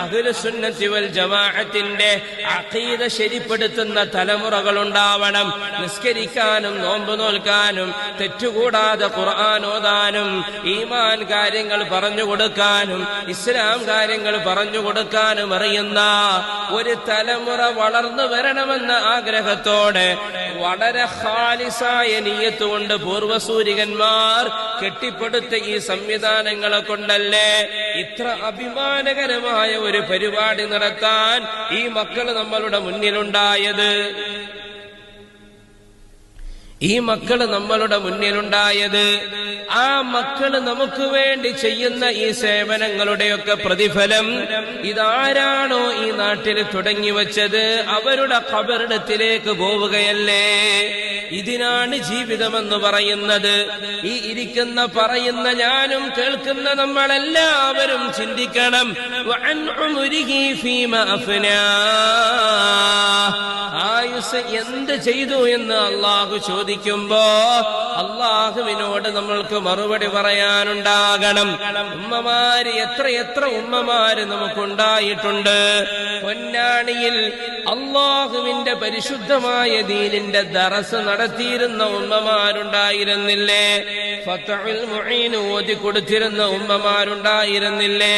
അഹ്ലുസുന്നത്തി വൽ ജമാഅത്തിന്റെ അഖീദ ശരിപ്പെടുത്തുന്ന തലമുറകൾ ഉണ്ടാവണം. നിസ്കരിക്കാനും നോമ്പ് നോൽക്കാനും തെറ്റുകൂടാതെ ഖുർആൻ ഓതാനും ഈമാൻ കാര്യങ്ങൾ പറഞ്ഞു കൊടുക്കാനും ഇസ്ലാം കാര്യങ്ങൾ പറഞ്ഞു കൊടുക്കാനും അറിയുന്ന ഒരു തലമുറ വളർന്നു വരണമെന്ന ആഗ്രഹത്തോടെ വളരെ ഖാലിസായ നിയ്യത്ത് കൊണ്ട് പൂർവസൂരികന്മാർ കെട്ടിപ്പടുത്ത ഈ സംവിധാനങ്ങളെ കൊണ്ടല്ലേ ഇത്ര അഭിമാനകരമായ ഒരു പരിപാടി നടത്താൻ ഈ മക്കൾ നമ്മളുടെ മുന്നിലുണ്ടായത്. ഈ മക്കള് നമ്മളുടെ മുന്നിലുണ്ടായത്. ആ മക്കള് നമുക്ക് വേണ്ടി ചെയ്യുന്ന ഈ സേവനങ്ങളുടെയൊക്കെ പ്രതിഫലം ഇതാരാണോ ഈ നാട്ടിൽ തുടങ്ങി വച്ചത് അവരുടെ ഖബറിടത്തിലേക്ക് പോവുകയല്ലേ. ഇതിനാണ് ജീവിതമെന്ന് പറയുന്നത്. ഈ ഇരിക്കുന്ന പറയുന്ന ഞാനും കേൾക്കുന്ന നമ്മളെല്ലാവരും ചിന്തിക്കണം. ആയുസ് എന്ത് ചെയ്തു എന്ന് അള്ളാഹു ചോദിക്കുമ്പോ അള്ളാഹുവിനോട് നമ്മൾക്ക് മറുപടി പറയാനുണ്ടാകണം. ഉമ്മമാര് എത്ര ഉമ്മമാര് നമുക്കുണ്ടായിട്ടുണ്ട്. പൊന്നാണിയിൽ അള്ളാഹുവിന്റെ പരിശുദ്ധമായ ദീനിന്റെ ദറസ് നടത്തിയിരുന്ന ഉമ്മമാരുണ്ടായിരുന്നില്ലേ? ഫത്ഹുൽ മുഈൻ ഓതി കൊടുത്തിരുന്ന ഉമ്മമാരുണ്ടായിരുന്നില്ലേ?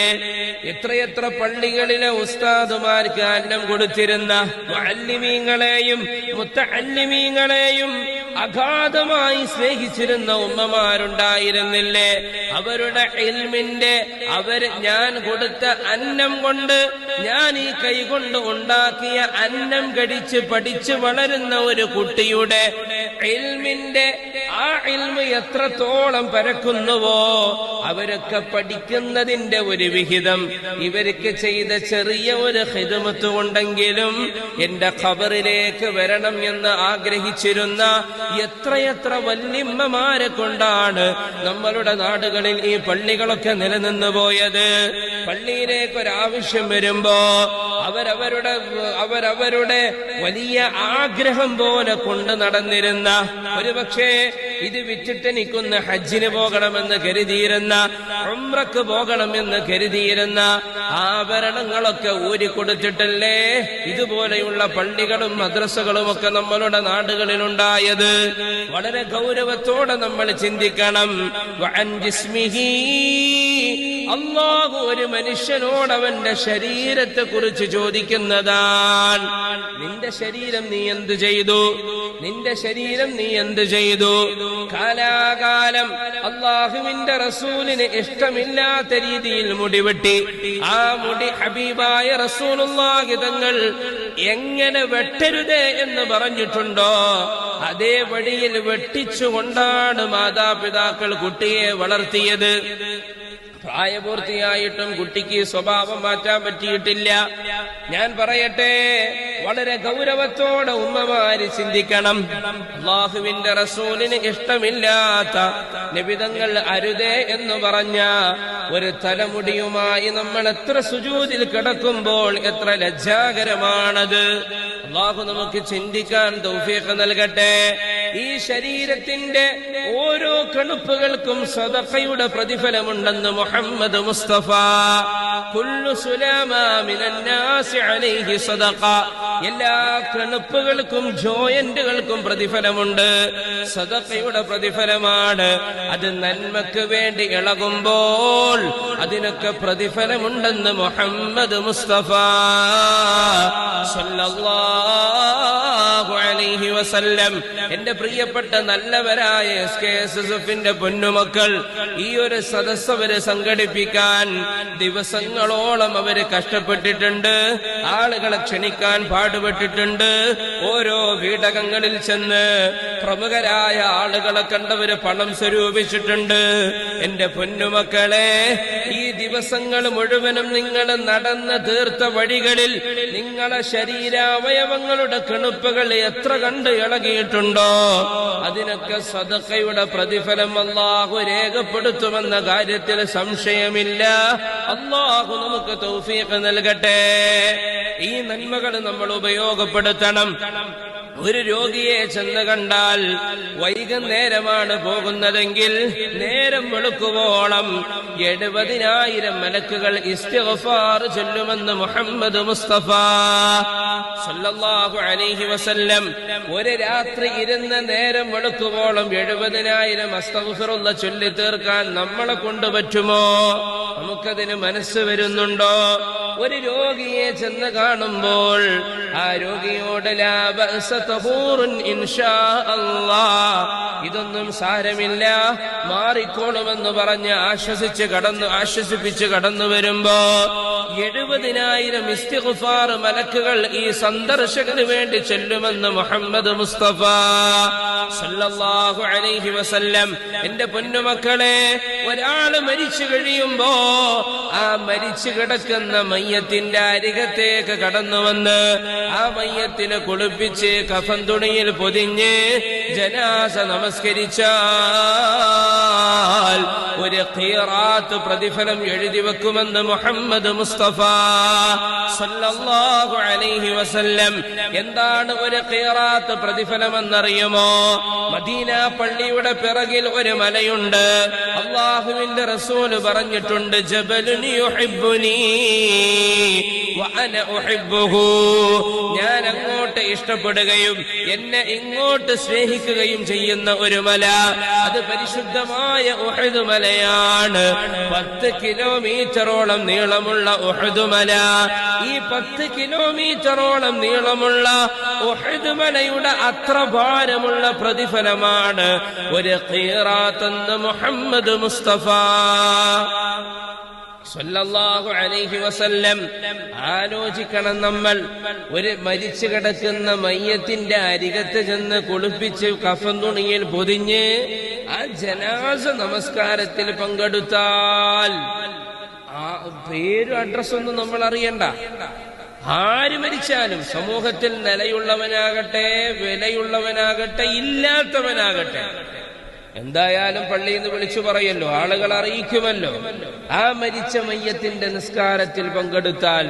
എത്രയെത്ര പള്ളികളിലെ ഉസ്താദുമാർക്ക് അന്നം കൊടുത്തിരുന്ന മുഅല്ലിമീങ്ങളെയും മുത്തഅല്ലിമീങ്ങളെയും അഗാധമായി സ്നേഹിച്ചിരുന്ന ഉമ്മമാരുണ്ടായിരുന്നില്ലേ? അവരുടെ ഇൽമിന്റെ ഞാൻ കൊടുത്ത അന്നം കൊണ്ട്, ഞാൻ ഈ കൈകൊണ്ട് ഉണ്ടാക്കിയ അന്നം കടിച്ച് പഠിച്ച് വളരുന്ന ഒരു കുട്ടിയുടെ ഇൽമിന്റെ ആ ഇൽമ് എത്രത്തോളം പരക്കുന്നുവോ അവരൊക്കെ പഠിക്കുന്നതിന്റെ ഒരു വിഹിതം ഇവർക്ക് ചെയ്ത ചെറിയ ഒരു ഖിദ്മത്ത് കൊണ്ടെങ്കിലും എന്റെ ഖബറിലേക്ക് വരണം എന്ന് ആഗ്രഹിച്ചിരുന്ന എത്രയെത്ര വല്യമ്മമാരെ കൊണ്ടാണ് നമ്മളുടെ നാടുകളിൽ ഈ പള്ളികളൊക്കെ നിലനിന്നു പോയത്. പള്ളിയിലേക്ക് ഒരാവശ്യം വരുമ്പോ അവരവരുടെ വലിയ ആഗ്രഹം പോലെ കൊണ്ട് നടന്നിരുന്ന, ഒരുപക്ഷേ ഇത് വിറ്റിട്ട് എനിക്കൊന്ന് ഹജ്ജിന് പോകണമെന്ന് കരുതിയിരുന്ന, ഉംറക്ക് പോകണമെന്ന് കരുതിയിരുന്ന ആഭരണങ്ങളൊക്കെ ഊരിക്കൊടുത്തിട്ടല്ലേ ഇതുപോലെയുള്ള പള്ളികളും മദ്രസകളും ഒക്കെ നമ്മളുടെ നാടുകളിലുണ്ടായത്. വളരെ ഗൗരവത്തോടെ നമ്മൾ ചിന്തിക്കണം. അല്ലാഹു ഒരു മനുഷ്യനോട് അവന്റെ ശരീരത്തെ കുറിച്ച് ചോദിക്കുന്നതാണ്. നിന്റെ ശരീരം നീ എന്ത് ചെയ്തു? നിന്റെ ശരീരം നീ എന്ത് ചെയ്തു? കാലാകാലം അല്ലാഹുവിന്റെ റസൂലിന് ഇഷ്ടമില്ലാത്ത രീതിയിൽ മുടിവെട്ടി, ആ മുടി ഹബീബായ റസൂലുള്ളാഹി തങ്ങൾ എങ്ങനെ വെട്ടരുതേ എന്ന് പറഞ്ഞിട്ടുണ്ടോ അതേ വഴിയിൽ വെട്ടിച്ചുകൊണ്ടാണ് മാതാപിതാക്കൾ കുട്ടിയെ വളർത്തിയത്. പ്രായപൂർത്തിയായിട്ടും കുട്ടിക്ക് സ്വഭാവം മാറ്റാൻ പറ്റിയിട്ടില്ല. ഞാൻ പറയട്ടെ, വളരെ ഗൗരവത്തോടെ ഉമ്മമാര് ചിന്തിക്കണം. അല്ലാഹുവിന്റെ റസൂലിന് ഇഷ്ടമില്ലാത്ത നബിതങ്ങൾ അരുതേ എന്ന് പറഞ്ഞ ഒരു തലമുടിയുമായി നമ്മൾ എത്ര സുജൂദിൽ കിടക്കുമ്പോൾ എത്ര ലജ്ജാകരമാണത്. അല്ലാഹു നമുക്ക് ചിന്തിക്കാൻ തൗഫീഖ് നൽകട്ടെ. ഈ ശരീരത്തിന്റെ ഓരോ കണുപ്പുകൾക്കും സദഖയുടെ പ്രതിഫലമുണ്ടെന്ന് മുഹമ്മദ് മുസ്തഫ. കുല്ലു സുലാമാ മിനന്നാസി അലൈഹി സദഖ. എല്ലാ കണുപ്പുകൾക്കും ജോയിന്റുകൾക്കും പ്രതിഫലമുണ്ട്. സദഖയുടെ പ്രതിഫലമാണ്. അത് നന്മക്ക് വേണ്ടി ഇളകുമ്പോൾ അതിനൊക്കെ പ്രതിഫലമുണ്ടെന്ന് മുഹമ്മദ് മുസ്തഫ സല്ലല്ലാഹു അലൈഹി വസല്ലം. എന്റെ പ്രിയപ്പെട്ട നല്ലവരായ SKSSFന്റെ പൊന്നുമക്കൾ, ഈ ഒരു സദസ്സ് അവര് സംഘടിപ്പിക്കാൻ ദിവസങ്ങളോളം അവര് കഷ്ടപ്പെട്ടിട്ടുണ്ട്. ആളുകളെ ക്ഷണിക്കാൻ പാടുപെട്ടിട്ടുണ്ട്. ഓരോ വീടകങ്ങളിൽ ചെന്ന് പ്രമുഖരായ ആളുകളെ കണ്ടവര് പണം സ്വരൂപിച്ചിട്ടുണ്ട്. എന്റെ പൊന്നുമക്കളെ, ഈ ദിവസങ്ങൾ മുഴുവനും നിങ്ങൾ നടന്ന് തീർത്ത വഴികളിൽ നിങ്ങളെ ശരീരാവയവങ്ങളുടെ കിണുപ്പുകൾ എത്ര കണ്ട് ഇളകിയിട്ടുണ്ടോ അതിനൊക്കെ സദഖയുടെ പ്രതിഫലം അല്ലാഹു രേഖപ്പെടുത്തുമെന്ന കാര്യത്തിൽ സംശയമില്ല. അല്ലാഹു നമുക്ക് തൗഫീഖ് നൽകട്ടെ. ഈ നന്മകൾ നമ്മൾ ഉപയോഗപ്പെടുത്തണം. ഒരു രോഗിയെ ചെന്ന് കണ്ടാൽ വൈകുന്നേരമാണ് പോകുന്നതെങ്കിൽ നേരം വെളുക്കുവോളം 70,000 മലക്കുകൾ ഇസ്തിഗ്ഫാർ ചൊല്ലുമെന്ന് മുഹമ്മദ് മുസ്തഫ സല്ലല്ലാഹു അലൈഹി വസല്ലം. ഒരു രാത്രി ഇരുന്ന് നേരം വെളുക്കുവോളം 70,000 അസ്തഗ്ഫിറുള്ള ചൊല്ലി തീർക്കാൻ നമ്മളെ കൊണ്ട് പറ്റുമോ? നമുക്കതിന് മനസ്സ് വരുന്നുണ്ടോ? ഒരു രോഗിയെ ചെന്ന് കാണുമ്പോൾ ആ രോഗിയോട് ലാ ബഅസ തഹൂറുൻ ഇൻഷാ അല്ലാഹ്, ഇതൊന്നും സാരമില്ല, മാറിക്കോളുമെന്ന് പറഞ്ഞ് ആശ്വസിപ്പിച്ച് കടന്നു വരുമ്പോ 70,000 ഇസ്തിഗ്ഫാർ മലക്കുകൾ ഈ സന്ദർശകന് വേണ്ടി ചെല്ലുമെന്ന് മുഹമ്മദ് മുസ്തഫ സല്ലല്ലാഹു അലൈഹി വസല്ലം. എന്റെ പൊന്നുമക്കളെ, ഒരാള് മരിച്ചു കഴിയുമ്പോ ആ മരിച്ചു കിടക്കുന്ന മയ്യത്തിന്റെ അരികത്തേക്ക് കടന്നു വന്ന് ആ മയ്യത്തിനെ കുളിപ്പിച്ച് കഫൻ തുണിയിൽ പൊതിഞ്ഞ് ജനാസ നമസ്കരിച്ചാൽ ഒരു ഖീറാത്ത് പ്രതിഫലം എഴുതി വെക്കുമെന്ന് മുഹമ്മദ് മുസ്തഫ സല്ലല്ലാഹു അലൈഹി വസല്ലം. എന്താണ് ഒരു ഖീറാത്ത് പ്രതിഫലം എന്നറിയുമോ? മദീന പള്ളിയുടെ പിറകിൽ ഒരു മലയുണ്ട്. അല്ലാഹുവിന്റെ റസൂല് പറഞ്ഞിട്ടുണ്ട്, ജബലുൻ യുഹിബ്ബുനി വഅന ഉഹിബ്ബുഹു, ഞാൻ അങ്ങോട്ട് ഇഷ്ടപ്പെടുകയും എന്നെ ഇങ്ങോട്ട് സ്നേഹിക്കുകയും ചെയ്യുന്ന ഒരു മല, അത് പരിശുദ്ധമായ ഉഹദ് മലയാണ്. 10 കിലോമീറ്ററോളം നീളമുള്ള ഉഹദ് മല. ഈ 10 കിലോമീറ്ററോളം നീളമുള്ള ഉഹദ് മലയുടെ അത്ര ഭാരമുള്ള പ്രതിഫലമാണ് ഒരു ഖീറാത്ത് എന്ന് മുഹമ്മദ് മുസ്തഫ സല്ലല്ലാഹു അലൈഹി വസല്ലം. ആലോചിക്കണം, നമ്മൾ ഒരു മരിച്ചു കിടക്കുന്ന മയ്യത്തിന്റെ അരികത്ത് ചെന്ന് കുളിപ്പിച്ച് കഫൻ തുണിയിൽ പൊതിഞ്ഞ് ആ ജനാസ നമസ്കാരത്തിൽ പങ്കെടുത്താൽ ആ പേരും അഡ്രസ്സൊന്നും നമ്മൾ അറിയണ്ട. ആര് മരിച്ചാലും സമൂഹത്തിൽ നിലയുള്ളവനാകട്ടെ വിലയുള്ളവനാകട്ടെ ഇല്ലാത്തവനാകട്ടെ എന്തായാലും പള്ളിയിൽ നിന്ന് വിളിച്ചു പറയല്ലോ, ആളുകൾ അറിയിക്കുമല്ലോ. ആ മരിച്ച മയ്യത്തിന്റെ നിസ്കാരത്തിൽ പങ്കെടുത്താൽ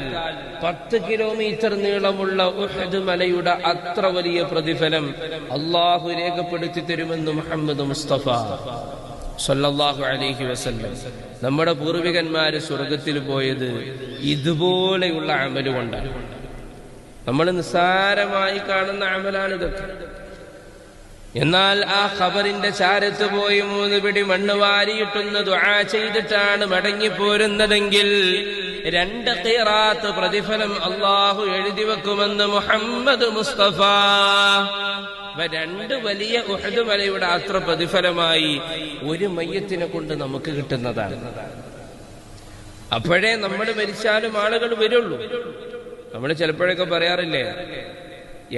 10 കിലോമീറ്റർ നീളമുള്ള ഉഹദ് മലയുടെ അത്ര വലിയ പ്രതിഫലം അള്ളാഹു രേഖപ്പെടുത്തി തരുമെന്ന് മുഹമ്മദ് മുസ്തഫ സല്ലല്ലാഹു അലൈഹി വസല്ലം. നമ്മുടെ പൂർവികന്മാര് സ്വർഗത്തിൽ പോയത് ഇതുപോലെയുള്ള അമല് കൊണ്ടാണ്. നമ്മൾ നിസ്സാരമായി കാണുന്ന അമലാണ് ഇതൊക്കെ. എന്നാൽ ആ ഖബറിന്റെ ചാരത്ത് പോയി 3 പിടി മണ്ണ് വാരിയിട്ടൊന്ന് ദുആ ചെയ്തിട്ടാണ് മടങ്ങിപ്പോരുന്നതെങ്കിൽ 2 ഖീറാത്ത് പ്രതിഫലം അള്ളാഹു എഴുതി വെക്കുമെന്ന് മുഹമ്മദ് മുസ്തഫ. 2 വലിയ ഉഹദ് മലയുടെ അത്ര പ്രതിഫലമായി ഒരു മയ്യത്തിനെ കൊണ്ട് നമുക്ക് കിട്ടുന്നതാണ്. അപ്പോഴേ നമ്മൾ മരിച്ചാലും ആളുകൾ വരുള്ളൂ. നമ്മൾ ചിലപ്പോഴൊക്കെ പറയാറില്ലേ,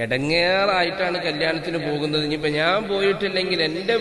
എടങ്ങേറായിട്ടാണ് കല്യാണത്തിന് പോകുന്നത്, ഇനിയിപ്പോ ഞാൻ പോയിട്ടില്ലെങ്കിൽ എന്റെ